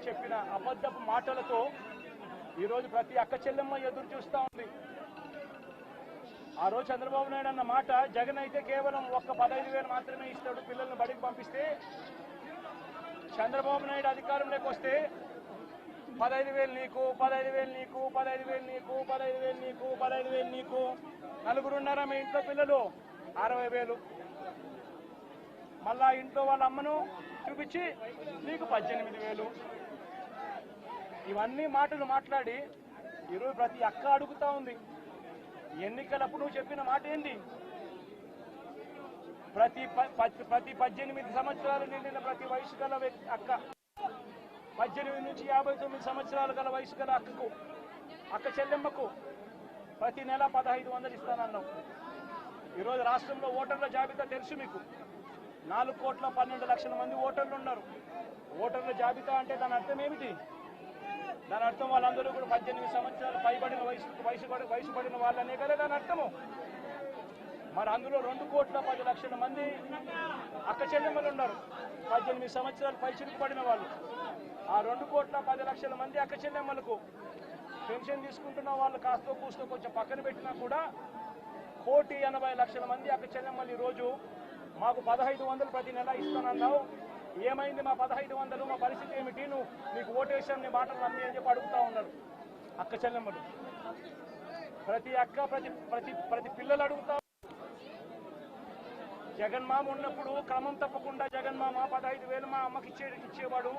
చెప్పిన అబద్ధపు మాటలతో ఈరోజు ప్రతి అక్క చెల్లెమ్మ ఎదురు చూస్తూ ఉంది. ఆ రోజు చంద్రబాబు నాయుడు అన్న మాట, జగన్ అయితే కేవలం ఒక్క 15,000 మాత్రమే ఇస్తాడు పిల్లల్ని బడికి పంపిస్తే, చంద్రబాబు నాయుడు అధికారంలోకి వస్తే 15,000 నీకు, 15,000 నీకు, 15,000 నీకు, 15,000 నీకు, 15,000 నీకు, నలుగురున్నారా మీ ఇంట్లో పిల్లలు 60,000, మళ్ళా ఇంట్లో వాళ్ళ అమ్మను చూపించి నీకు 18,000. ఇవన్నీ మాటలు మాట్లాడి ఈరోజు ప్రతి అక్క అడుగుతా ఉంది, ఎన్నికలప్పుడు నువ్వు చెప్పిన మాట ఏంటి? ప్రతి 18 సంవత్సరాలు నిండిన ప్రతి వయసు గల అక్క, 18 నుంచి 59 సంవత్సరాలు గల వయసు గల అక్కకు, అక్క చెల్లెమ్మకు ప్రతి నెల 1,500 ఇస్తానన్నావు. ఈరోజు రాష్ట్రంలో ఓటర్ల జాబితా తెలుసు మీకు, 4,12,00,000 మంది ఓటర్లు ఉన్నారు. ఓటర్ల జాబితా అంటే దాని అర్థం ఏమిటి? దాని అర్థం వాళ్ళందరూ కూడా 18 సంవత్సరాలు పైబడిన వయసు పడిన వాళ్ళనే కదా దాని అర్థము. మరి అందులో 2,10,00,000 మంది అక్క చెల్లెమ్మలు ఉన్నారు, 18 సంవత్సరాలు పైచిలుకు పడిన వాళ్ళు. ఆ 2,10,00,000 మంది అక్క చెల్లెమ్మలకు పెన్షన్ తీసుకుంటున్న వాళ్ళు కాస్తో కూస్తో కొంచెం పక్కన పెట్టినా కూడా 1,80,00,000 మంది అక్క చెల్లెమ్మలు ఈరోజు మాకు 1,500 ప్రతి నెల ఇస్తానన్నావు, ఏమైంది మా 1,500, మా పరిస్థితి ఏమిటి, నీకు ఓటేషన్ నీ మాటలు నమ్మి అని చెప్పి అడుగుతా ఉన్నారు అక్క చెల్లెమ్మలు. ప్రతి అక్క ప్రతి పిల్లలు అడుగుతా. జగన్మామ ఉన్నప్పుడు క్రమం తప్పకుండా జగన్మామ 15,000 మా అమ్మకి ఇచ్చేవాడు,